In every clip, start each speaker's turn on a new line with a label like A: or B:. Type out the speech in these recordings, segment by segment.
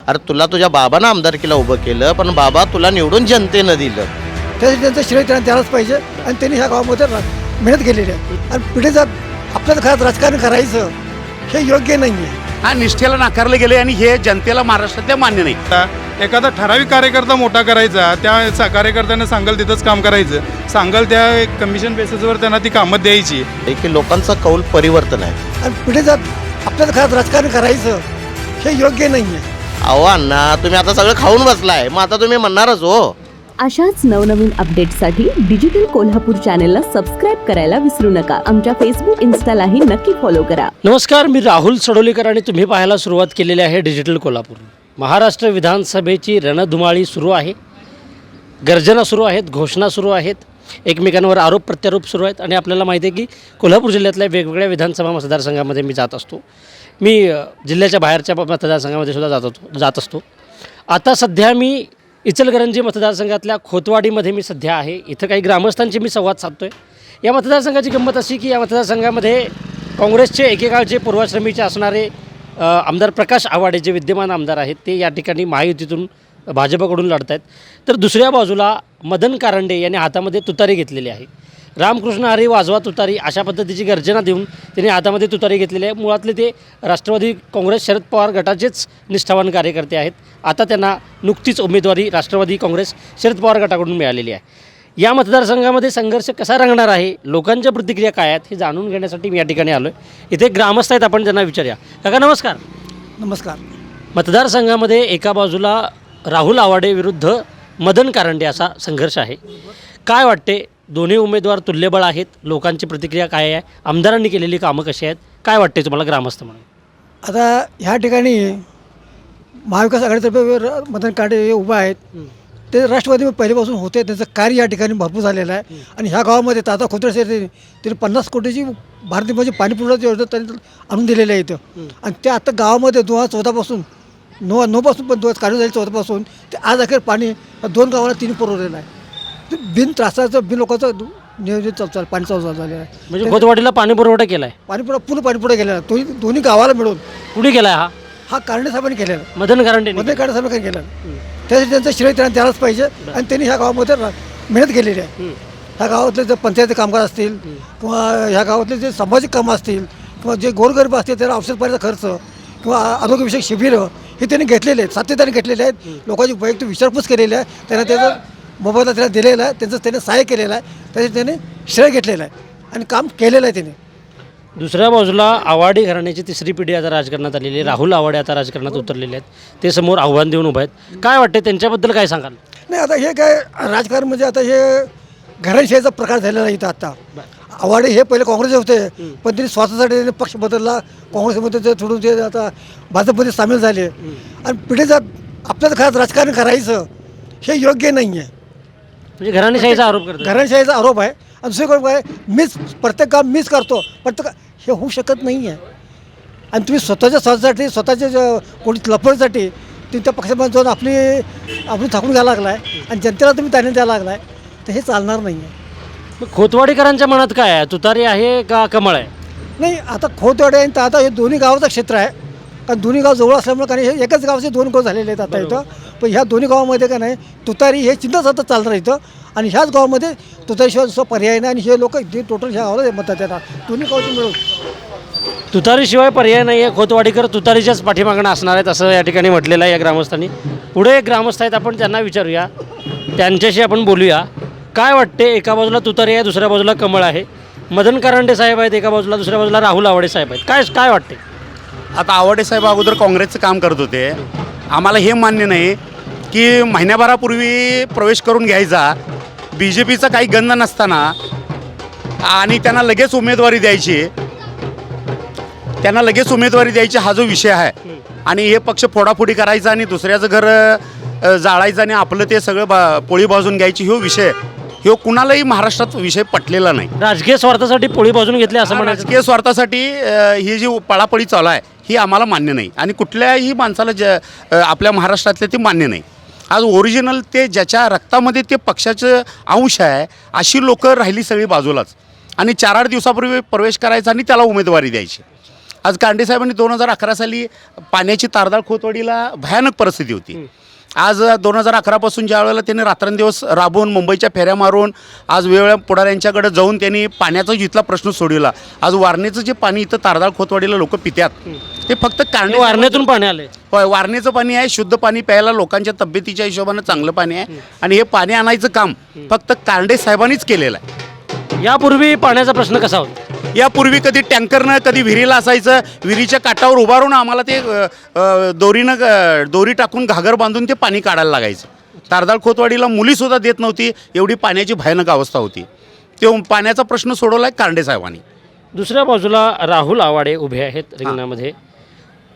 A: अरे तुला तुझ्या बाबानं आमदारकीला उभं केलं, पण बाबा तुला निवडून जनतेनं दिलं.
B: त्यासाठी त्यांचं श्रेय त्यांना द्यायलाच पाहिजे आणि त्यांनी ह्या गावामध्ये मेहनत केलेली आहे. आणि पिढीचा आपल्याच घरात राजकारण करायचं हे योग्य नाही आहे.
C: हा निष्ठेला नाकारले गेले आणि हे जनतेला महाराष्ट्रातल्या मान्य नाही.
D: एखादा ठराविक कार्यकर्ता मोठा करायचा, त्या कार्यकर्त्यांना सांगाल तिथंच काम करायचं, सांगाल त्या कमिशन बेसिसवर त्यांना ती कामं द्यायची.
A: की लोकांचा कौल परिवर्तन आहे.
B: आणि पिढीचा आपल्याच घरात राजकारण करायचं हे योग्य नाही आहे.
A: अहो अण्णा, तुम्ही आता सगळं खाऊन बसलाय, मग आता तुम्ही म्हणणारच हो.
E: अशाच नवनवीन अपडेट्ससाठी डिजिटल कोल्हापूर चॅनेलला सबस्क्राईब करायला विसरू नका. आमच्या फेसबुक इन्स्टालाही नक्की फॉलो करा.
F: नमस्कार, मी राहुल सडोलीकर आणि तुम्ही पाहायला सुरुवात केलेली आहे डिजिटल कोल्हापूर. महाराष्ट्र विधानसभेची रणधुमाळी सुरू आहे. गर्जना सुरू आहेत, घोषणा सुरू आहेत, एकमेकांवर आरोप प्रत्यारोप सुरू आहेत. आणि आपल्याला माहिती आहे की कोल्हापूर जिल्ह्यातल्या वेगवेगळ्या विधानसभा मतदारसंघामध्ये मी जात असतो. मी जिल्ह्याच्या बाहेरच्या मतदारसंघामध्ये सुद्धा जात असतो. आता सध्या मी इचलकरंजी मतदारसंघातल्या खोतवाडीमध्ये मी सध्या आहे. इथं काही ग्रामस्थांशी मी संवाद साधतो आहे. या मतदारसंघाची गंमत अशी की या मतदारसंघामध्ये काँग्रेसचे एकेकाळचे पूर्वाश्रमीचे असणारे आमदार प्रकाश आवाडे जे विद्यमान आमदार आहेत ते या ठिकाणी महायुतीतून भाजपकडून लढत आहेत. तर दुसऱ्या बाजूला मदन कारंडे यांनी हातामध्ये तुतारी घेतलेली आहे. रामकृष्ण हरी वाजवा तुतारी अशा पद्धतीची गर्जना देऊन त्यांनी हातामध्ये तुतारी घेतलेली आहे. मुळातले ते राष्ट्रवादी काँग्रेस शरद पवार गटाचेच निष्ठावान कार्यकर्ते आहेत. आता त्यांना नुकतीच उमेदवारी राष्ट्रवादी काँग्रेस शरद पवार गटाकडून मिळालेली आहे. या मतदारसंघामध्ये संघर्ष कसा रंगणार आहे, लोकांच्या प्रतिक्रिया काय आहेत हे जाणून घेण्यासाठी मी या ठिकाणी आलो आहे. इथे ग्रामस्थ आहेत, आपण त्यांना विचारूया. काका नमस्कार.
B: नमस्कार.
F: मतदारसंघामध्ये एका बाजूला राहुल आवाडे विरुद्ध मदन कारंडे असा संघर्ष आहे. काय वाटते, दोन्ही उमेदवार तुल्यबळ आहेत, लोकांची प्रतिक्रिया काय आहे, आमदारांनी केलेली कामं कशी आहेत, काय वाटते तुम्हाला ग्रामस्थ म्हणून?
B: आता ह्या ठिकाणी महाविकास आघाडीतर्फे मदन कारंडे हे उभा आहेत. ते राष्ट्रवादी पहिल्यापासून होते, त्यांचं कार्य या ठिकाणी भरपूर झालेलं आहे. आणि ह्या गावामध्ये ताता खोतरे त्यांनी 50 कोटीची भारतीय म्हणजे पाणीपुरवठा योजना त्यांनी आणून दिलेली आहे इथं. आणि ते आता गावामध्ये 2014पासून 9पासून पण 2000 काढून झाली 14पासून ते आज अखेर पाणी 2 गावाला 3 पुरवलेलं आहे. बिन त्रासाचं बिन लोकांचं नियोजन चालू पाणी चालू झालेलं आहे.
F: म्हणजे खोतवाडीला पाणी पुरवठा केला आहे,
B: पाणीपुरवठा पूर्ण पाणीपुरवठा केलेला आहे दोन्ही गावाला मिळून.
F: कुणी केला आहे
B: हा कारंडे साहेबांनी केलेला,
F: मदन कारंडे?
B: मदन कारंडे साहेबांनी केलेला. त्यासाठी त्यांचं श्रेय त्यांना द्यायलाच पाहिजे. आणि त्यांनी ह्या गावामध्ये मेहनत केलेली आहे. ह्या गावातले जे पंचायती कामगार असतील किंवा ह्या गावातले जे सामाजिक कामं असतील किंवा जे गोरगरीब असतील त्याला औषधपाण्याचा खर्च किंवा आरोग्यविषयक शिबिरं हे त्यांनी घेतलेले आहेत, सातत्याने घेतलेले आहेत. लोकांची वैयक्तिक विचारपूस केलेली आहे. त्यांना त्याचं मोबदला त्याला दिलेला आहे, त्यांचं त्याने सहाय्य केलेलं आहे, त्याचे त्याने श्रेय घेतलेलं आहे आणि काम केलेलं आहे त्याने.
F: दुसऱ्या बाजूला आवाडे घराण्याची तिसरी पिढी आता राजकारणात आलेली आहे. राहुल आवाडे आता राजकारणात उतरलेले आहेत. ते समोर आव्हान देऊन उभे आहेत. काय वाटते त्यांच्याबद्दल काय सांगाल?
B: नाही, आता हे काय राजकारण म्हणजे आता हे घराणेशाहीचा प्रकार झालेला आहे इथं. आता आवाडे हे पहिले काँग्रेस होते, पण त्यांनी स्वतःसाठी त्यांनी पक्ष बदलला, काँग्रेसमध्ये ते सोडून ते आता भाजपमध्ये सामील झाले. आणि पिढीचा आपल्याच घरात राजकारण करायचं हे योग्य नाही आहे.
F: म्हणजे घराणेशाहीचा आरोप करतात.
B: घराणेशाहीचा आरोप आहे. आणि दुसरीकडे काय, मीच प्रत्येक काम मीच करतो, प्रत्येक हे होऊ शकत नाही आहे. आणि तुम्ही स्वतःच्या स्वतःच्या कोणी लपवण्यासाठी तुम्ही त्या पक्षामध्ये जाऊन आपली थाकून घ्यायला लागला आहे आणि जनतेला तुम्ही त्याने द्यायला लागला आहे, तर हे चालणार नाही आहे.
F: मग खोतवाडीकरांच्या मनात काय आहे, तुतारी आहे का कमळ आहे?
B: नाही, आता खोतवाडी आणि आता हे दोन्ही गावाचं क्षेत्र आहे. कारण दोन्ही गाव जवळ असल्यामुळे कारण हे एकाच गावाचे 2 गाव झालेले आहेत आता इथं. पण ह्या दोन्ही गावामध्ये का नाही तुतारी हे चिन्ह सतत चालणार इथं. आणि ह्याच गावामध्ये तुतारीशिवाय दुसरा पर्याय नाही. आणि हे लोक टोटल ह्या गावाला मतात देणार दोन्ही गावचे मिळून.
F: तुतारीशिवाय पर्याय नाही आहे. खोतवाडीकर तुतारीच्याच पाठीमागणं असणार आहेत असं या ठिकाणी म्हटलेलं आहे या ग्रामस्थांनी. पुढे एक ग्रामस्थ आहेत, आपण त्यांना विचारूया, त्यांच्याशी आपण बोलूया. काय वाटते, एका बाजूला तुतारी आहे, दुसऱ्या बाजूला कमळ आहे. मदन कारंडे साहेब आहेत एका बाजूला, दुसऱ्या बाजूला राहुल आवाडे साहेब आहेत. काय वाटते?
C: आता आवाडे साहेब अगोदर काँग्रेसचं काम करत होते. आम्हाला हे मान्य नाही की महिन्याभरापूर्वी प्रवेश करून घ्यायचा, BJPचा काही गंध नसताना आणि त्यांना लगेच उमेदवारी द्यायची, हा जो विषय आहे. आणि हे पक्ष फोडाफोडी करायचा आणि दुसऱ्याचं घर जाळायचं आणि आपलं ते सगळं पोळी भाजून घ्यायची, हो विषय हे कुणालाही महाराष्ट्रात विषय पटलेला नाही.
F: राजकीय स्वार्थासाठी पोळी बाजून घेतली असं म्हणायचं.
C: राजकीय स्वार्थासाठी ही जी पळापळी चालू आहे ही आम्हाला मान्य नाही आणि कुठल्याही माणसाला आपल्या महाराष्ट्रातले ते मान्य नाही. आज ओरिजिनल ते ज्याच्या रक्तामध्ये ते पक्षाचं अंश आहे अशी लोकं राहिली सगळी बाजूलाच. आणि 4-8 दिवसापूर्वी प्रवेश करायचा आणि त्याला उमेदवारी द्यायची. आज कांडे साहेबांनी 2011 साली पाण्याची तारदाळ खोतवाडीला भयानक परिस्थिती होती. आज 2011 पासून ज्या वेळेला त्यांनी रात्रंदिवस राबवून मुंबईच्या फेऱ्या मारून आज वेगवेगळ्या पुढाऱ्यांच्याकडे जाऊन त्यांनी पाण्याचा जिथला प्रश्न सोडवला. आज वारणेचं जे पाणी इथं तारदाळ खोतवाडीला लोक पितात ते फक्त कांडे
F: वारण्यातून पाणी आले.
C: होय, वारणेचं पाणी आहे, शुद्ध पाणी प्यायला लोकांच्या तब्येतीच्या हिशोबानं चांगलं पाणी आहे. आणि हे पाणी आणायचं काम फक्त कांडे साहेबांनीच केलेलं आहे.
F: यापूर्वी पाण्याचा प्रश्न कसा होता?
C: यापूर्वी कधी टँकरनं कधी विहिरीला असायचं, विहिरीच्या काठावर उभारून आम्हाला ते दोरी टाकून घागर बांधून ते पाणी काढायला लागायचं. तारदाळ खोतवाडीला मुलीसुद्धा देत नव्हती, एवढी पाण्याची भयानक अवस्था होती. तो पाण्याचा प्रश्न सोडवला आहे कांडे साहेबांनी.
F: दुसऱ्या बाजूला राहुल आवाडे उभे आहेत रिंगणामध्ये,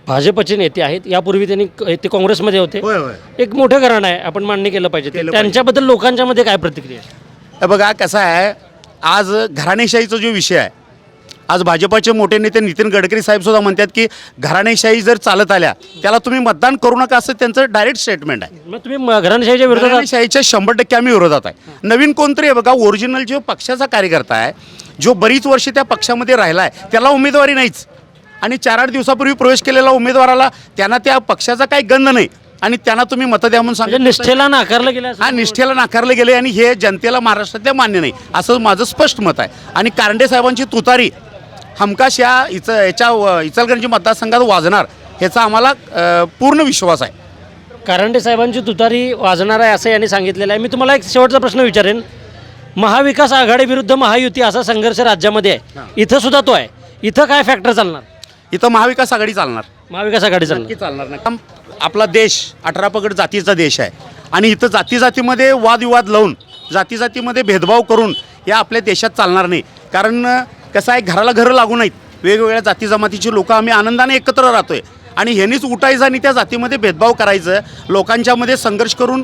F: भाजपचे नेते आहेत. यापूर्वी त्यांनी ते काँग्रेसमध्ये होते.
C: होय होय.
F: एक मोठं घराणं आहे, आपण मान्य केलं पाहिजे. त्यांच्याबद्दल लोकांच्या मध्ये काय प्रतिक्रिया आहे?
C: हे बघा कसं आहे, आज घराणेशाहीचा जो विषय आहे, आज भाजपाचे मोठे नेते नितीन गडकरी साहेबसुद्धा म्हणतात की घराणेशाही जर चालत आल्या त्याला तुम्ही मतदान करू नका, असं त्यांचं डायरेक्ट स्टेटमेंट आहे.
F: मग तुम्ही घराणेशाहीच्या विरोधात?
C: घराणेशाहीच्या 100% आम्ही विरोधात आहे. नवीन कोणतरी आहे बघा, ओरिजिनल जो पक्षाचा कार्यकर्ता आहे, जो बरीच वर्ष त्या पक्षामध्ये राहिला आहे, त्याला उमेदवारी नाहीच. आणि 4-8 दिवसापूर्वी प्रवेश केलेला उमेदवाराला त्यांना त्या पक्षाचा काही गंध नाही आणि त्यांना तुम्ही मतं द्या म्हणून सांगा.
F: निष्ठेला नाकारलं गेलं.
C: हा, निष्ठेला नाकारले गेले आणि हे जनतेला महाराष्ट्रातल्या मान्य नाही, असं माझं स्पष्ट मत आहे. आणि कारंडे साहेबांची तुतारी हमखास याच्या इचलकरंजी मतदारसंघात वाजणार ह्याचा आम्हाला पूर्ण विश्वास आहे.
F: कारंडे साहेबांची तुतारी वाजणार आहे असं यांनी सांगितलेलं आहे. मी तुम्हाला एक शेवटचा प्रश्न विचारेन. महाविकास आघाडी विरुद्ध महायुती असा संघर्ष राज्यामध्ये आहे, इथं सुद्धा तो आहे. इथं काय फॅक्टर चालणार?
C: इथं महाविकास आघाडी चालणार.
F: महाविकास आघाडी चालणार.
C: चालणार नाही. आपला देश 18 पगड जातीचा देश आहे आणि इथं जातीमध्ये वादविवाद लावून जातीमध्ये भेदभाव करून या आपल्या देशात चालणार नाही. कारण कसं आहे, घराला घरं लागू नाहीत. वेगवेगळ्या जाती जमातीची लोक आम्ही आनंदाने एकत्र राहतोय आणि ह्यांनीच उठायचं आणि त्या जातीमध्ये भेदभाव करायचं, लोकांच्यामध्ये संघर्ष करून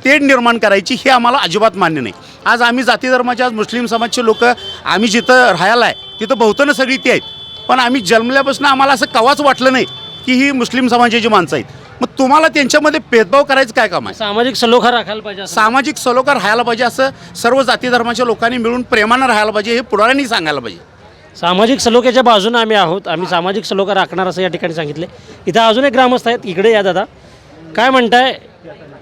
C: तेढ निर्माण करायची, हे आम्हाला अजिबात मान्य नाही. आज आम्ही जाती धर्माचे, आज मुस्लिम समाजचे लोक आम्ही जिथं राहायला आहे तिथं बहुतांश सगळी ती आहेत. पण आम्ही जन्मल्यापासून आम्हाला असं कवाच वाटलं नाही की ही मुस्लिम समाजाची माणसं आहेत. मग तुम्हाला त्यांच्यामध्ये भेदभाव करायचं काय काम आहे?
F: सामाजिक सलोखा राखायला पाहिजे.
C: सामाजिक सलोखा राहायला पाहिजे, असं सर्व जाती धर्माच्या लोकांनी मिळून प्रेमानं राहायला पाहिजे, हे पुढाऱ्यांनी सांगायला पाहिजे.
F: सामाजिक सलोख्याच्या बाजूने आम्ही आहोत. आम्ही सामाजिक सलोखा राखणार असं या ठिकाणी सांगितले. इथं अजून एक ग्रामस्थ आहेत. इकडे या दादा, काय म्हणताय?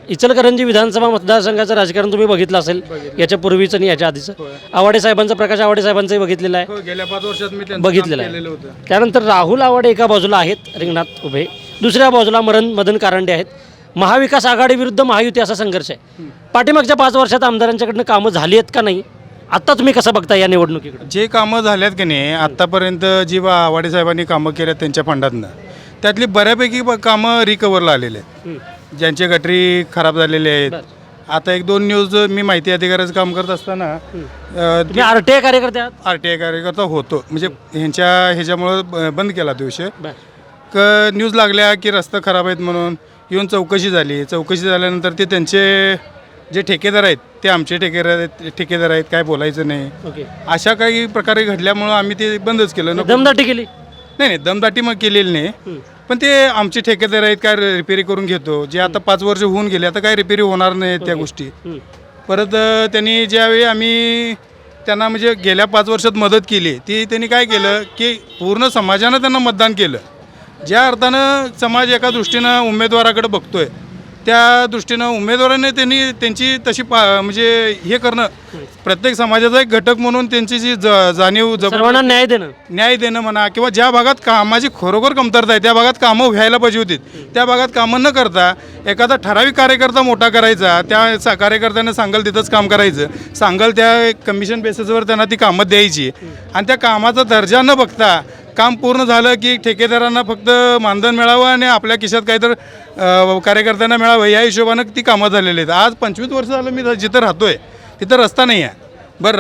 F: इचलकरंजी विधानसभा मतदारसंघाचं राजकारण तुम्ही बघितलं असेल, याच्या पूर्वीचं आणि याच्या आधीचं. आवाडे साहेबांचं, प्रकाश आवाडे साहेबांचंही बघितलेलं आहे,
D: गेल्या 5 वर्षात मी
F: बघितलेलं आहे. त्यानंतर राहुल आवाडे एका बाजूला आहेत रिंगणात उभे, दुसऱ्या बाजूला मदन कारंडे आहेत. महाविकास आघाडी विरुद्ध महायुती असा संघर्ष आहे. पाठीमागच्या 5 वर्षात आमदारांच्याकडनं कामं झाली आहेत का नाही? आत्ता तुम्ही कसं बघता या निवडणुकीकडे?
D: जे कामं झाल्यात की नाही आत्तापर्यंत, जी आवाडे साहेबांनी कामं केल्यात त्यांच्या फंडातनं, त्यातली बऱ्यापैकी कामं रिकव्हरला आलेले आहेत. ज्यांचे गटरी खराब झालेले आहेत. आता 1-2 न्यूज मी माहिती अधिकाऱ्याचं काम करत असताना
F: तुम्ही RTI कार्यकर्ते आहात?
D: RTI कार्यकर्ता होतो, म्हणजे ह्याच्यामुळं बंद केला तो विषय. न्यूज लागल्या की रस्ता खराब आहेत म्हणून येऊन चौकशी झाली. चौकशी झाल्यानंतर ते त्यांचे जे ठेकेदार आहेत ते आमचे ठेकेदार आहेत, काय बोलायचं नाही.
F: ओके.
D: अशा काही प्रकारे घडल्यामुळं आम्ही ते बंदच केलं.
F: दमदाटी केली?
D: नाही, दमदाटी मग केलेली नाही, पण ते आमचे ठेकेदार आहेत, काय रिपेरी करून घेतो. जे आता 5 वर्ष होऊन गेले, आता काय रिपेरी होणार नाही त्या गोष्टी. परत त्यांनी ज्यावेळी आम्ही त्यांना म्हणजे गेल्या 5 वर्षात मदत केली, ती त्यांनी काय केलं की पूर्ण समाजानं त्यांना मतदान केलं. ज्या अर्थानं समाज एका दृष्टीनं उमेदवाराकडे बघतोय, त्या दृष्टीनं उमेदवाराने त्यांनी त्यांची तशी म्हणजे हे करणं, प्रत्येक समाजाचा एक घटक म्हणून त्यांची जी जाणीव,
F: सर्वांना न्याय देणं
D: म्हणा, किंवा ज्या भागात कामाची खरोखर कमतरता आहे त्या भागात कामं व्हायला पाहिजे होती, त्या भागात कामं न करता एखादा ठराविक कार्यकर्ता मोठा करायचा, त्या कार्यकर्त्यानं सांगल तिथंच काम करायचं, सांगल त्या कमिशन बेसिसवर त्यांना ती कामं द्यायची आणि त्या कामाचा दर्जा न बघता काम पूर्ण झालं की ठेकेदारांना फक्त मानधन मिळावं आणि आपल्या खिशात काहीतरी कार्यकर्त्यांना मिळावं, या हिशोबानं ती कामं झालेली आहेत. आज 25 वर्ष झालं मी जिथं राहतोय तिथं रस्ता नाही आहे. बरं,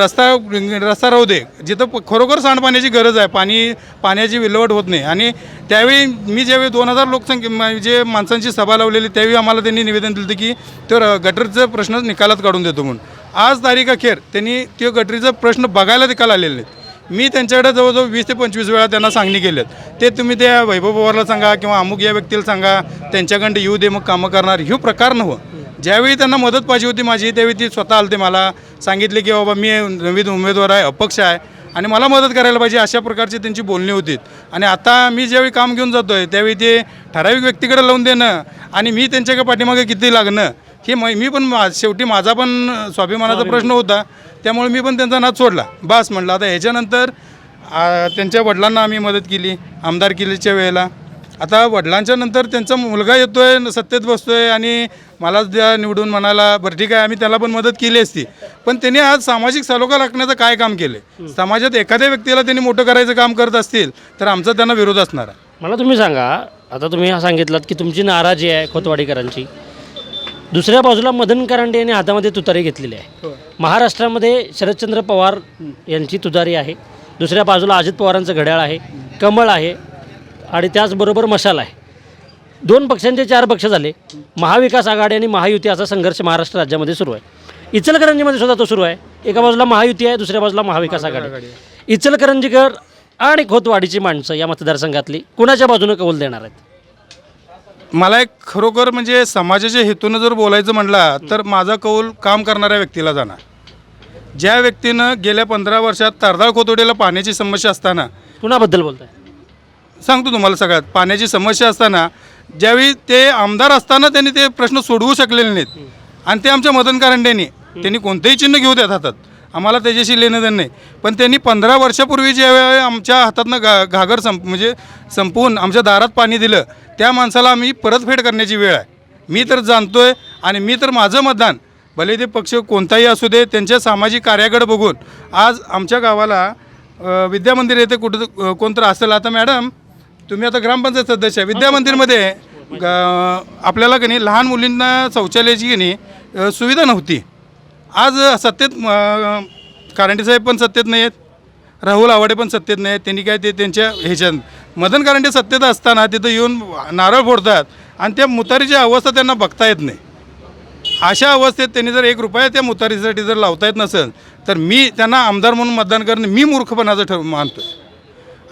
D: रस्ता राहू दे, जिथं खरोखर सांडपाण्याची गरज आहे, पाण्याची विल्हेवाट होत नाही. आणि त्यावेळी मी ज्यावेळी 2000 लोकसंख्या जे माणसांची सभा लावलेली, त्यावेळी आम्हाला त्यांनी निवेदन दिलं की तो गटरीचा प्रश्न निकालात काढून देतो म्हणून. आज तारीख अखेर त्यांनी तो गटरीचा प्रश्न बघायला निकाल आलेले नाहीत. मी त्यांच्याकडे जवळजवळ 20 ते 25 वेळा त्यांना सांगणी केलेत. ते तुम्ही त्या वैभव पवारला सांगा किंवा अमुक या व्यक्तीला सांगा, त्यांच्याकडे येऊ दे, मग कामं करणार, हे प्रकार नव्हतं. ज्यावेळी त्यांना मदत पाहिजे होती माझी, त्यावेळी ती स्वतः आलते, मला सांगितले की बाबा मी नवीन उमेदवार आहे, अपक्ष आहे आणि मला मदत करायला पाहिजे अशा प्रकारची त्यांची बोलणी होती. आणि आता मी ज्यावेळी काम घेऊन जातो आहे त्यावेळी ते ठराविक व्यक्तीकडे लावून देणं आणि मी त्यांच्या पाठीमागे किती लागणं हे मी पण शेवटी माझा पण स्वाभिमानाचा प्रश्न होता. त्यामुळे मी पण त्यांचा नाद सोडला. बस म्हटलं आता ह्याच्यानंतर त्यांच्या वडिलांना आम्ही मदत केली आमदारकीच्या वेळेला. आता वडिलांच्या नंतर त्यांचा मुलगा येतो आहे सत्तेत बसतो आहे आणि मलाच द्या निवडून म्हणाला. बरं ठीक आहे आम्ही त्याला पण मदत केली असती, पण त्यांनी आज सामाजिक सलोखा राखण्याचं काय काम केलं? समाजात एखाद्या व्यक्तीला त्यांनी मोठं करायचं काम करत असतील तर आमचा त्यांना विरोध असणार आहे.
F: मला तुम्ही सांगा, आता तुम्ही सांगितलं की तुमची नाराजी आहे खोतवाडीकरांची. दुसऱ्या बाजूला मदन करांडे यांनी हातामध्ये तुतारी घेतलेली आहे. महाराष्ट्रामध्ये शरदचंद्र पवार यांची तुतारी आहे, दुसऱ्या बाजूला अजित पवारांचं घड्याळ आहे, कमळ आहे आणि त्याचबरोबर मशाल आहे. 2 पक्षांचे 4 पक्ष झाले. महाविकास आघाडी आणि महायुती असा संघर्ष महाराष्ट्र राज्यामध्ये सुरू आहे. इचलकरंजीमध्ये सुद्धा तो सुरू आहे. एका बाजूला महायुती आहे, दुसऱ्या बाजूला महाविकास आघाडी. इचलकरंजीकर आणि खोतवाडीची माणसं या मतदारसंघातली कुणाच्या बाजूने कौल देणार आहेत?
D: मला एक खरोखर म्हणजे समाजाच्या हेतूनं जर बोलायचं म्हटलं तर माझा कौल काम करणाऱ्या व्यक्तीला जाणार. ज्या व्यक्तीनं गेल्या 15 वर्षात तारदाळ खोतवाडीला पाण्याची समस्या असताना,
F: कुणाबद्दल बोलताय?
D: सांगतो तुम्हाला सगळ्यात, पाण्याची समस्या असताना ज्यावेळी ते आमदार असताना त्यांनी ते प्रश्न सोडवू शकलेले नाहीत आणि ते आमच्या मदन करांडेंनी त्यांनी कोणतेही चिन्ह घेऊ द्यात हातात, आम्हाला त्याच्याशी लेणं देणं नाही, पण त्यांनी 15 वर्षापूर्वी ज्यावेळी आमच्या हातातनं घागर संपवून आमच्या दारात पाणी दिलं त्या माणसाला आम्ही परतफेड करण्याची वेळ आहे. मी तर जाणतोय आणि मी तर माझं मतदान भले ते पक्ष कोणताही असू दे त्यांच्या सामाजिक कार्याकडे बघून आज आमच्या गावाला विद्यामंदिर येथे कुठं कोणतं असेल. आता मॅडम तुम्ही आता ग्रामपंचायत सदस्य आहे, विद्यामंदिरमध्ये आपल्याला की नाही लहान मुलींना शौचालयाची की नाही सुविधा नव्हती. आज सत्तेत कारंडे साहेब पण सत्तेत नाही आहेत, राहुल आवाडे पण सत्तेत नाही आहेत. त्यांनी काय ते त्यांच्या ह्याच्यात मदन कारंडे सत्तेत असताना तिथं येऊन नारळ फोडतात आणि त्या मुतारीची अवस्था त्यांना बघता येत नाही. अशा अवस्थेत त्यांनी जर 1 रुपया त्या मुतारीसाठी जर लावता येत नसेल तर मी त्यांना आमदार म्हणून मतदान करणं मी मूर्खपणाचं मानतो.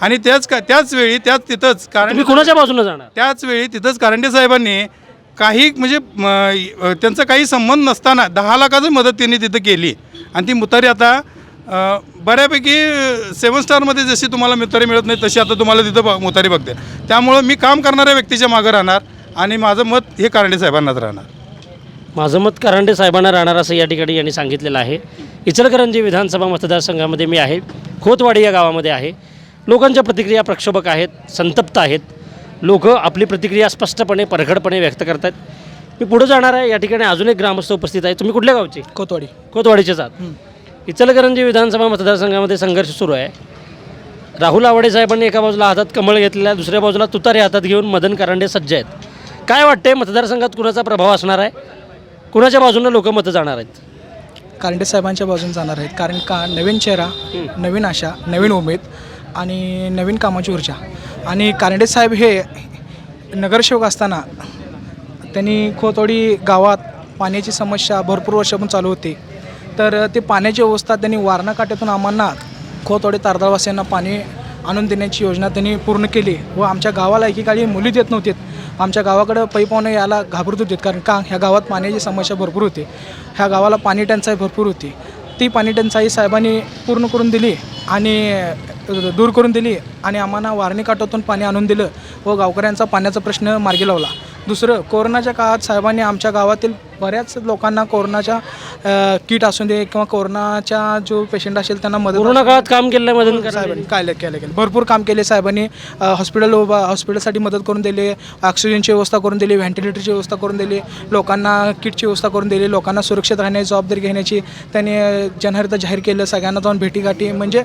D: आणि त्याच वेळी तिथंच
F: तुम्ही कुणाच्या बाजूने जाणार?
D: त्याच वेळी तिथंच कारंडे साहेबांनी काही म्हणजे त्यांचा काही संबंध नसताना 10 लाखाची मदत त्यांनी तिथं केली आणि ती मुतारी आता बऱ्यापैकी 7 स्टारमध्ये जशी तुम्हाला मुतारी मिळत नाही तशी आता तुम्हाला तिथं मुतारी बघते. त्यामुळं मी काम करणाऱ्या व्यक्तीच्या मागं राहणार आणि माझं मत हे कारंडे साहेबांनाच राहणार.
F: माझं मत कारंडे साहेबांना राहणार असं या ठिकाणी यांनी सांगितलेलं आहे. इचलकरंजी विधानसभा मतदारसंघामध्ये मी आहे, खोतवाडी या गावामध्ये आहे. लोकांच्या प्रतिक्रिया प्रक्षोभक आहेत, संतप्त आहेत. लोक आपली प्रतिक्रिया स्पष्टपणे परखडपणे व्यक्त करत आहेत. मी पुढे जाणार आहे. या ठिकाणी अजून एक ग्रामस्थ उपस्थित आहे. तुम्ही कुठल्या गावचे? खोतवाडीचेच आहात. इचलकरंजी विधानसभा मतदारसंघामध्ये संघर्ष सुरू आहे. राहुल आवाडे साहेबांनी एका बाजूला हातात कमळ घेतलेला, दुसऱ्या बाजूला तुतारी हातात घेऊन मदन करांडे सज्ज आहेत. काय वाटते मतदारसंघात कुणाचा प्रभाव असणार आहे? कुणाच्या बाजूने लोक मतं जाणार आहेत?
G: कारंडे साहेबांच्या बाजूने जाणार आहेत. कारण का नवीन चेहरा, नवीन आशा, नवीन उमेद आणि नवीन कामाची ऊर्जा. आणि कारंडे साहेब हे नगरसेवक असताना त्यांनी खोतवाडी गावात पाण्याची समस्या भरपूर वर्षापासून चालू होती. तर ते पाण्याची व्यवस्था त्यांनी वारणा काट्यातून आम्हाला खोतवाडी तारदाळवासियांना पाणी आणून देण्याची योजना त्यांनी पूर्ण केली व आमच्या गावाला एकेकाळी मुली देत नव्हतीत. आमच्या गावाकडं पै पाहुणे यायला घाबरत होते कारण का ह्या गावात पाण्याची समस्या भरपूर होती. ह्या गावाला पाणी टंचाई भरपूर होती. ती पाणी टंचाई साहेबांनी पूर्ण करून दिली आणि दूर करून दिली आणि आम्हाला वारणी काठातून पाणी आणून दिलं व गावकऱ्यांचा पाण्याचा प्रश्न मार्गी लावला. दुसरं, कोरोनाच्या काळात साहेबांनी आमच्या गावातील बऱ्याच लोकांना कोरोनाच्या किट असू दे किंवा कोरोनाच्या जो पेशंट असेल त्यांना मदत.
F: कोरोना काळात काम केलं आहे मदन
G: साहेबांनी केलं भरपूर काम केले साहेबांनी. हॉस्पिटलसाठी मदत करून दिली, ऑक्सिजनची व्यवस्था करून दिली, व्हेंटिलेटरची व्यवस्था करून दिली, लोकांना किटची व्यवस्था करून दिली, लोकांना सुरक्षित राहण्याची जबाबदारी घेण्याची त्यांनी जनहित जाहीर केलं. सगळ्यांना जाऊन भेटीगाठी म्हणजे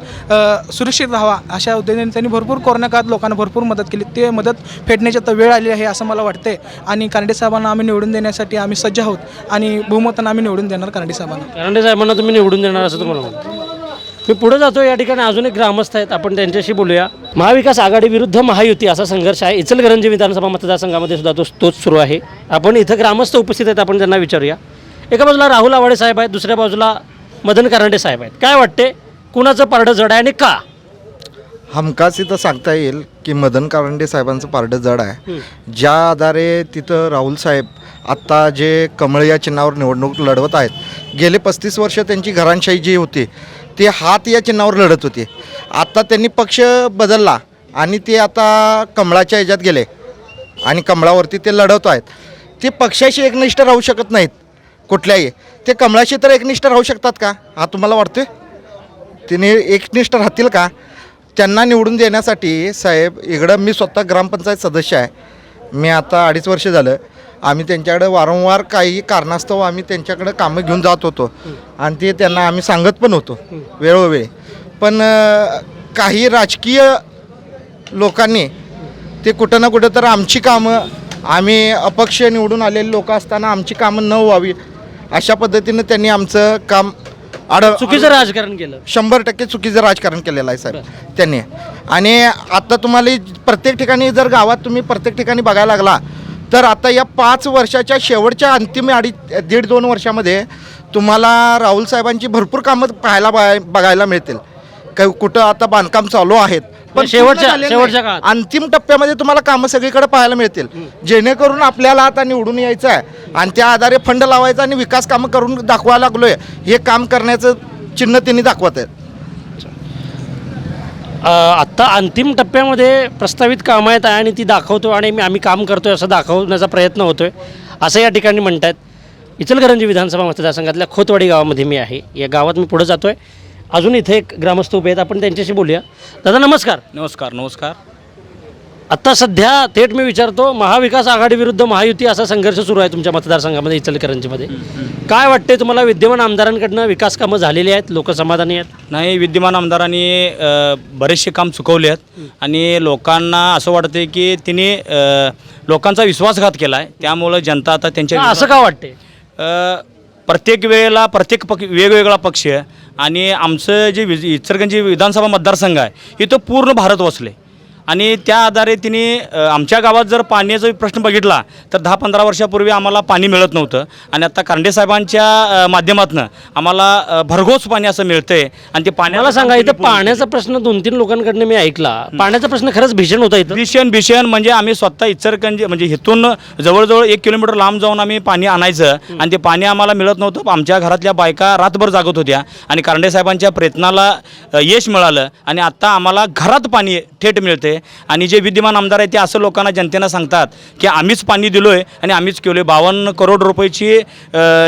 G: सुरक्षित राहावा अशा उद्देशाने त्यांनी भरपूर कोरोना काळात लोकांना भरपूर मदत केली. ते मदत फेडण्याची आता वेळ आली आहे असं मला वाटते आणि कारंडे साहेबांना आम्ही निवडून देण्यासाठी आम्ही सज्ज आहोत आणि बहुमतानं आम्ही निवडून देणार कारंडे साहेबांना.
F: कारंडे साहेबांना तुम्ही निवडून देणार असं तुम्हाला म्हणतो. मी पुढे जातो. या ठिकाणी अजून एक ग्रामस्थ आहेत, आपण त्यांच्याशी बोलूया. महाविकास आघाडी विरुद्ध महायुती असा संघर्ष आहे इचलकरंजी विधानसभा मतदारसंघामध्ये सुद्धा तोच सुरू आहे. आपण इथं ग्रामस्थ उपस्थित आहेत, आपण त्यांना विचारूया. एका बाजूला राहुल आवाडे साहेब आहेत, दुसऱ्या बाजूला मदन करांडे साहेब आहेत. काय वाटते कुणाचं पारडं जड आहे आणि का?
H: हमखास इथं सांगता येईल की मदन कारंडे साहेबांचं पारडं जड आहे. ज्या आधारे तिथं राहुल साहेब आत्ता जे कमळ या चिन्हावर निवडणूक लढवत आहेत, गेले 35 वर्ष त्यांची घराणशाही जी होती ती हात या चिन्हावर लढत होती. आता त्यांनी पक्ष बदलला आणि ते आता कमळाच्या ह्याच्यात गेले आणि कमळावरती ते लढवत आहेत. ते पक्षाशी एकनिष्ठ राहू शकत नाहीत कुठल्याही. ते कमळाशी तर एकनिष्ठ राहू शकतात का हा तुम्हाला वाटतोय? तिने एकनिष्ठ राहतील का? त्यांना निवडून देण्यासाठी साहेब, इकडं मी स्वतः ग्रामपंचायत सदस्य आहे. मी आता 2.5 वर्ष झालं. आम्ही त्यांच्याकडे वारंवार काही कारणास्तव आम्ही त्यांच्याकडे कामं घेऊन जात होतो आणि ते त्यांना आम्ही सांगत पण होतो वेळोवेळी. पण काही राजकीय लोकांनी ते कुठं ना कुठं तर आमची कामं, आम्ही अपक्ष निवडून आलेले लोक असताना आमची कामं न व्हावी अशा पद्धतीनं त्यांनी आमचं काम
F: चुकीचं राजकारण केलं.
H: 100% चुकीचं राजकारण केलेलं आहे साहेब त्यांनी. आणि आता तुम्हाला प्रत्येक ठिकाणी जर गावात तुम्ही प्रत्येक ठिकाणी बघायला लागला तर आता या 5 वर्षाच्या शेवटच्या अंतिम 1.5-2 वर्षामध्ये तुम्हाला राहुल साहेबांची भरपूर कामं बघायला मिळतील. कुठं आता बांधकाम चालू आहेत पण
F: शेवटच्या
H: पूर्ण झालेलं नाही.
F: काळात.
H: अंतिम टप्प्यामध्ये तुम्हाला कामं सगळीकडे पाहायला मिळतील, जेणेकरून आपल्याला आता निवडून यायचं आहे आणि त्या आधारे फंड लावायचा आणि विकास कामं करून दाखवायला लागलोय. हे काम करण्याचं चिन्ह त्यांनी दाखवत आहेत.
F: आत्ता अंतिम टप्प्यामध्ये प्रस्तावित कामं आहेत आणि ती दाखवतो आणि आम्ही काम करतोय असं दाखवण्याचा प्रयत्न होतोय असं या ठिकाणी म्हणतात. इचलकरंजी विधानसभा मतदारसंघातल्या खोतवाडी गावामध्ये मी आहे. या गावात मी पुढे जातोय. अजून इथे एक ग्रामस्थ उभे आहेत, आपण त्यांच्याशी बोलूया. दादा नमस्कार.
I: नमस्कार.
F: आत्ता सध्या थेट मी विचारतो, महाविकास आघाडी विरुद्ध महायुती असा संघर्ष सुरू आहे तुमच्या मतदारसंघामध्ये इचलकरंजीमध्ये. काय वाटते तुम्हाला? विद्यमान आमदारांकडनं विकास कामं झालेली आहेत, लोक समाधानी आहेत?
I: नाही, विद्यमान आमदारांनी बरेचसे काम चुकवले आहेत आणि लोकांना असं वाटते की तिने लोकांचा विश्वासघात केला आहे. त्यामुळं जनता आता त्यांच्या
F: असं का वाटते?
I: प्रत्येक वेळेला वेगवेगळा पक्ष आणि आमचं जे इचलकरंजी विधानसभा मतदारसंघ आहे इथं पूर्ण भारत वसले आणि त्या आधारे तिने आमच्या गावात जर पाण्याचा प्रश्न बघितला तर 10-15 वर्षापूर्वी आम्हाला पाणी मिळत नव्हतं आणि आता कारंडे साहेबांच्या माध्यमातून आम्हाला भरघोस पाणी असं मिळतं आहे. आणि ते
F: पाण्याला सांगा, इथं पाण्याचा प्रश्न 2-3 लोकांकडनं मी ऐकला. पाण्याचा प्रश्न खरंच भीषण होता इथं.
I: भीषण म्हणजे आम्ही स्वतः इचलकरंजी म्हणजे इथून जवळजवळ 1 किलोमीटर लांब जाऊन आम्ही पाणी आणायचं आणि ते पाणी आम्हाला मिळत नव्हतं. आमच्या घरातल्या बायका रातभर जागत होत्या आणि कारंडे साहेबांच्या प्रयत्नाला यश मिळालं आणि आता आम्हाला घरात पाणी थेट मिळते. आणि जे विद्यमान आमदार आहेत ते असं लोकांना जनतेनं सांगतात की आम्हीच पाणी दिलो आहे आणि आम्हीच केलो आहे. 52 करोड रुपयाची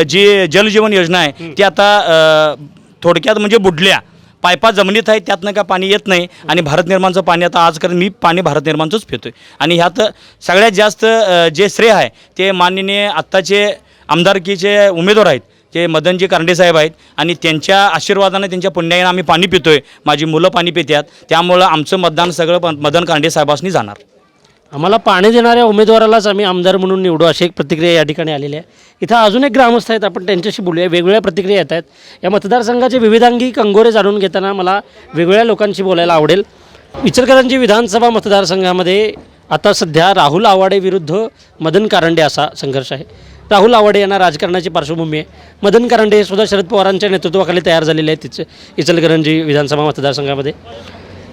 I: जी जलजीवन योजना आहे ती आता थोडक्यात म्हणजे बुडल्या. पायपा जमिनीत आहे, त्यातनं काय पाणी येत नाही आणि भारत निर्माणचं पाणी आता आजकाल मी पाणी भारत निर्माणचंच पितोय. आणि ह्यात सगळ्यात जास्त जे श्रेय आहे ते माननीय आत्ताचे आमदारकीचे उमेदवार आहेत जे मदनजी कारंडे साहेब आहेत आणि त्यांच्या आशीर्वादाने त्यांच्या पुण्याने आम्ही पाणी पितोय. माझी मुलं पाणी पितात. त्यामुळं आमचं मतदान सगळं मदन कारंडे साहेबांनी जाणार.
F: आम्हाला पाणी देणाऱ्या उमेदवारालाच आम्ही आमदार म्हणून निवडू अशी एक प्रतिक्रिया या ठिकाणी आलेली आहे. इथं अजून एक ग्रामस्थ आहेत, आपण त्यांच्याशी बोलूया. वेगवेगळ्या प्रतिक्रिया येत आहेत. या मतदारसंघाचे विविधांगी कंगोरे जाणून घेताना मला वेगवेगळ्या लोकांशी बोलायला आवडेल. इचलकरंजी विधानसभा मतदारसंघामध्ये आता सध्या राहुल आवाडे विरुद्ध मदन कारंडे असा संघर्ष आहे. राहुल आवाडे यांना राजकारणाची पार्श्वभूमी आहे. मदन कारंडे हे सुद्धा शरद पवारांच्या नेतृत्वाखाली तयार झालेले आहेत तिचं इचलकरंजी विधानसभा मतदारसंघामध्ये.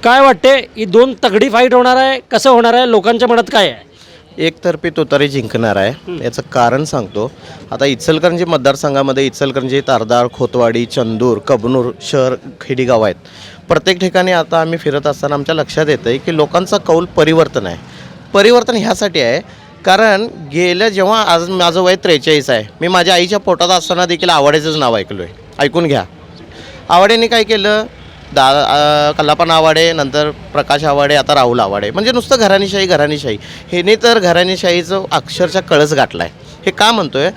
F: काय वाटते, ही 2 तगडी फाईट होणार आहे? कसं होणार आहे? लोकांच्या मनात काय आहे?
A: एकतर्फी तुतारी जिंकणार आहे. याचं कारण सांगतो. आता इचलकरंजी मतदारसंघामध्ये इचलकरंजी, तारदाळ, खोतवाडी, चंदूर, कबनूर शहर, खेडेगाव आहेत. प्रत्येक ठिकाणी आता आम्ही फिरत असताना आमच्या लक्षात येतं आहे की लोकांचा कौल परिवर्तन आहे. परिवर्तन ह्यासाठी आहे कारण गेल्या जेव्हा आज माझं वय 43 आहे, मी माझ्या आईच्या पोटात असताना देखील आवाडेचंच नाव ऐकलो आहे. ऐकून घ्या. आवाडेने काय केलं? कल्लापन आवाडे, नंतर प्रकाश आवाडे, आता राहुल आवाडे. म्हणजे नुसतं घराणीशाही. ह्याने तर घराणीशाहीचं अक्षरशः कळस गाठला आहे. हे का म्हणतो आहे?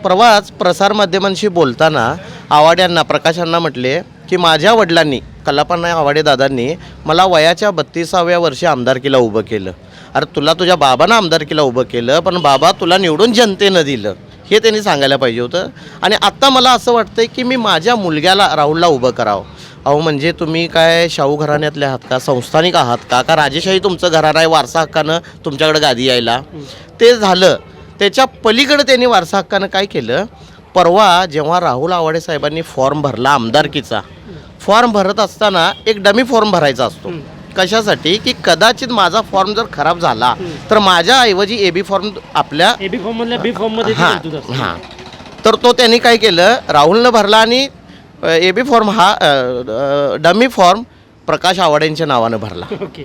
A: परवाच प्रसारमाध्यमांशी बोलताना आवाड्यांना, प्रकाशांना म्हटले की माझ्या वडिलांनी, कल्लापन आवाडे दादांनी मला वयाच्या 32व्या वर्षी आमदारकीला उभं केलं. अरे तुला तुझ्या बाबांना आमदारकीला उभं केलं, पण बाबा तुला निवडून जनतेनं दिलं, हे त्यांनी सांगायला पाहिजे होतं. आणि आत्ता मला असं वाटतं की मी माझ्या मुलग्याला राहुलला उभं करावं. अहो म्हणजे तुम्ही काय शाहू घराण्यातले आहात का? संस्थानिक आहात का राजेशाही तुमचं घराणं आहे वारसा हक्कानं तुमच्याकडे गादी यायला? ते झालं. त्याच्या पलीकडे त्यांनी वारसा हक्कानं काय केलं? परवा जेव्हा राहुल आवाडे साहेबांनी फॉर्म भरला आमदारकीचा, फॉर्म भरत असताना एक डमी फॉर्म भरायचा असतो कशासाठी की कदाचित माझा फॉर्म जर खराब झाला तर माझ्याऐवजी AB फॉर्म आपल्या
F: AB फॉर्ममधल्या B फॉर्ममध्ये
A: हां
F: तरतूद असते.
A: हां तर तो त्यांनी काय केलं, राहुलनं भरला आणि AB फॉर्म हा डमी फॉर्म प्रकाश आवाडेंच्या नावानं भरला.
F: ओके.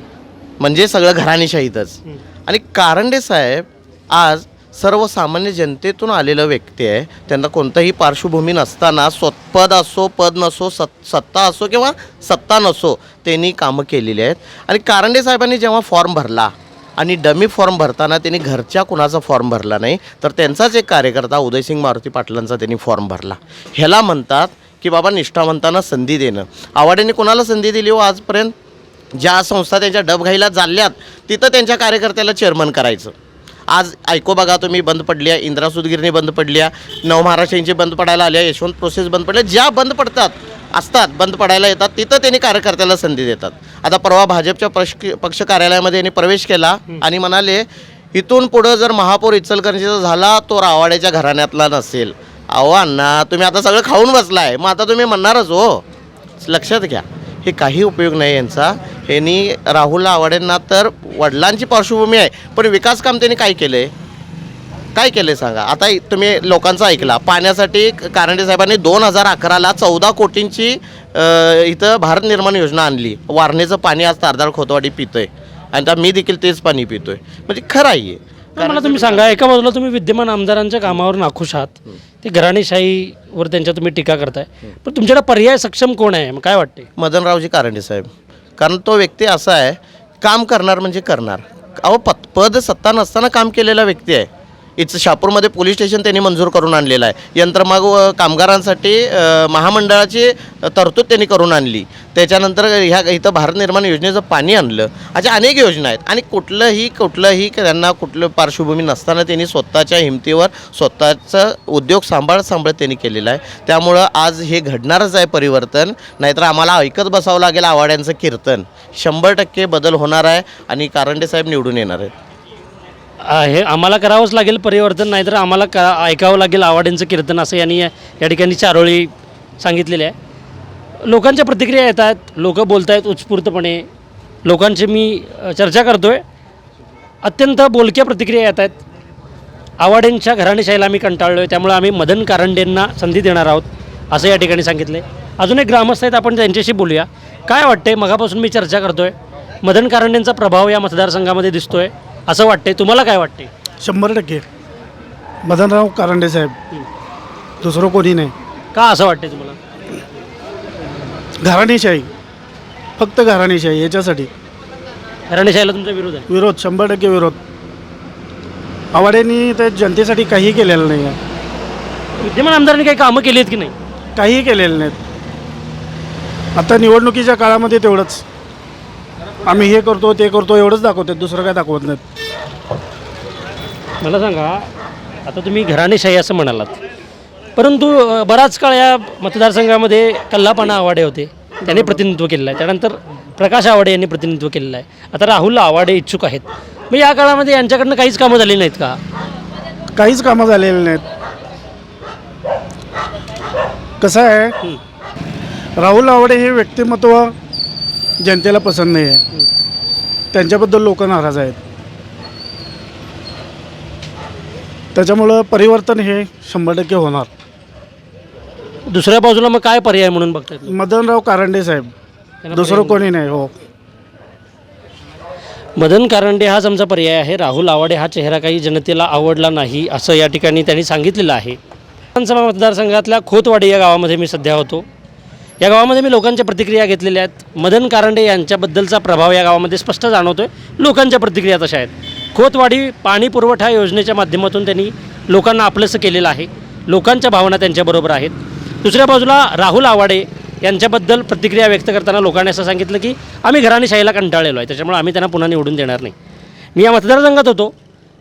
A: म्हणजे सगळं घराणेशाहीतच. आणि कारंडे साहेब आज सर्वसामान्य जनतेतून आलेलं व्यक्ती आहे. त्यांना कोणतंही पार्श्वभूमी नसताना पद असो पद नसो सत्ता असो किंवा सत्ता नसो त्यांनी कामं केलेली आहेत. आणि कारंडे साहेबांनी जेव्हा फॉर्म भरला आणि डमी फॉर्म भरताना त्यांनी घरच्या कुणाचा फॉर्म भरला नाही, तर त्यांचाच एक कार्यकर्ता उदयसिंग मारुती पाटलांचा त्यांनी फॉर्म भरला. ह्याला म्हणतात की बाबा निष्ठावंतांना संधी देणं. आवाडेंनी कोणाला संधी दिली हो आजपर्यंत? ज्या संस्था त्यांच्या डबघाईला चालल्यात तिथं त्यांच्या कार्यकर्त्याला चेअरमन करायचं. आज ऐको बघा तुम्ही बंद पडल्या, इंदिरा सुदगिरणी बंद पडल्या, नवमहाराष्ट्रांची बंद पडायला आल्या, यशवंत प्रोसेस बंद पडल्या. ज्या बंद पडतात असतात बंद पडायला येतात तिथं त्यांनी कार्यकर्त्याला संधी देतात. आता परवा भाजपच्या पक्ष कार्यालयामध्ये यांनी प्रवेश केला आणि म्हणाले इथून पुढं जर महापौर इचलकरंजीचा झाला तो रावाड्याच्या घराण्यातला नसेल. अहो अण्णा, तुम्ही आता सगळं खाऊन बसलाय, मग आता तुम्ही म्हणणारच हो. लक्षात घ्या, हे काही उपयोग नाही यांचा. ह्यांनी राहुल आवाडेंना तर वडिलांची पार्श्वभूमी आहे, पण विकास काम त्यांनी काय केलं आहे? काय केलं आहे सांगा. आता तुम्ही लोकांचा ऐकला, पाण्यासाठी कारंडे साहेबांनी 2011ला 14 कोटींची इथं भारत निर्माण योजना आणली. वारणेचं पाणी आज तारदाळ खोतवाडी पितोय आणि आता मी देखील तेच पाणी पितोय. म्हणजे खरं आहे.
F: तर मला तुम्ही सांगा, एका बाजूला तुम्ही विद्यमान आमदारांच्या कामावर नाखुश आहात, ते घराणेशाहीवर त्यांच्या तुम्ही टीका करताय, पण तुमच्याकडे पर्याय सक्षम कोण आहे? मग काय वाटते?
A: मदनरावजी कारंडे साहेब. कारण तो व्यक्ती असा आहे, काम करणार म्हणजे करणार. अहो पद सत्ता नसताना काम केलेला व्यक्ती आहे. शहापूरमध्ये पोलीस स्टेशन त्यांनी मंजूर करून आणलेलं आहे. यंत्रमाग कामगारांसाठी महामंडळाची तरतूद त्यांनी करून आणली. त्याच्यानंतर इथं भारत निर्माण योजनेचं पाणी आणलं. अशा अनेक योजना आहेत. आणि कुठलंही त्यांना कुठलं पार्श्वभूमी नसताना त्यांनी स्वतःच्या हिमतीवर स्वतःचं उद्योग सांभाळत त्यांनी केलेलं आहे. त्यामुळं आज हे घडणारच आहे परिवर्तन. नाहीतर आम्हाला ऐकत बसावं लागेल आवाड्यांचं कीर्तन. 100% बदल होणार आहे आणि कारंडे साहेब निवडून येणार आहेत.
F: हे आम्हाला करावंच लागेल परिवर्तन, नाहीतर आम्हाला ऐकावं लागेल आवाड्यांचं कीर्तन, असं यांनी या ठिकाणी चारोळी सांगितलेले आहे. लोकांच्या प्रतिक्रिया येत आहेत, लोक बोलत आहेत उत्स्फूर्तपणे. लोकांची मी चर्चा करतो आहे, अत्यंत बोलक्या प्रतिक्रिया येत आहेत. आवाड्यांच्या घराणेशाहीला आम्ही कंटाळलो आहे, त्यामुळे आम्ही मदन कारंडेंना संधी देणार आहोत असं या ठिकाणी सांगितलं आहे. अजून एक ग्रामस्थ आहेत, आपण त्यांच्याशी बोलूया. काय वाटते? मगापासून मी चर्चा करतो आहे, मदन कारंडेंचा प्रभाव या मतदारसंघामध्ये दिसतो आहे असं वाटते. तुम्हाला काय वाटते?
J: 100% मदनराव कारंडे साहेब, दुसरं कोणी नाही.
F: का असं वाटते तुम्हाला?
J: घराणेशाही, फक्त घराणेशाही. याच्यासाठी
F: घराणेशाहीला तुमचा विरोध आहे?
J: विरोध, 100% विरोध. आवाड्यांनी त्या जनतेसाठी काहीही केलेलं नाही आहे.
F: विद्यमान आमदारांनी काही कामं केली आहेत की नाही?
J: काहीही केलेलं नाहीत. आता निवडणुकीच्या काळामध्ये तेवढंच आम्ही हे करतो ते करतो एवढंच दाखवतात, दुसरं काय दाखवत नाहीत.
F: मला सांगा, आता तुम्ही घराणेशाही असं म्हणालात, परंतु बराच काळ या मतदारसंघामध्ये कल्लापाना आवाडे होते, त्यांनी प्रतिनिधित्व केलेलं आहे. त्यानंतर प्रकाश आवाडे यांनी प्रतिनिधित्व केलेलं आहे. आता राहुल आवाडे इच्छुक आहेत. मग या काळामध्ये यांच्याकडनं काहीच कामं झाली नाहीत का?
J: काहीच कामं झालेली नाहीत. कसं आहे, राहुल आवाडे हे व्यक्तिमत्व जनतेला पसंत नाही आहे. त्यांच्याबद्दल लोक नाराज आहेत. त्याच्यामुळं परिवर्तन हे 100% होणार.
F: दुसऱ्या बाजूला मग काय पर्याय म्हणून बघतात?
J: मदनराव कारंडे साहेब, दुसरं कोणी नाही. हो,
F: मदन कारंडे हाच आमचा पर्याय आहे. राहुल आवाडे हा चेहरा काही जनतेला आवडला नाही असं या ठिकाणी त्यांनी सांगितलेलं आहे. विधानसभा मतदारसंघातल्या खोतवाडी या गावामध्ये मी सध्या होतो. या गावामध्ये मी लोकांच्या प्रतिक्रिया घेतलेल्या आहेत. मदन कारंडे यांच्याबद्दलचा प्रभाव या गावामध्ये स्पष्ट जाणवतो आहे. लोकांच्या प्रतिक्रिया तशा आहेत. खोतवाडी पाणी पुरवठा योजनेच्या माध्यमातून त्यांनी लोकांना आपलंसं केलेलं आहे. लोकांच्या भावना त्यांच्याबरोबर आहेत. दुसऱ्या बाजूला राहुल आवाडे यांच्याबद्दल प्रतिक्रिया व्यक्त करताना लोकांनी असं सांगितलं की आम्ही घराणेशाहीला कंटाळलेलो आहे, त्याच्यामुळे आम्ही त्यांना पुन्हा निवडून देणार नाही. मी या मतदारसंघात होतो,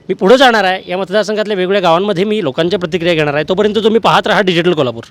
F: मी पुढे जाणार आहे. या मतदारसंघातल्या वेगवेगळ्या गावांमध्ये मी लोकांच्या प्रतिक्रिया घेणार आहे. तोपर्यंत तुम्ही पाहत राहा डिजिटल कोल्हापूर.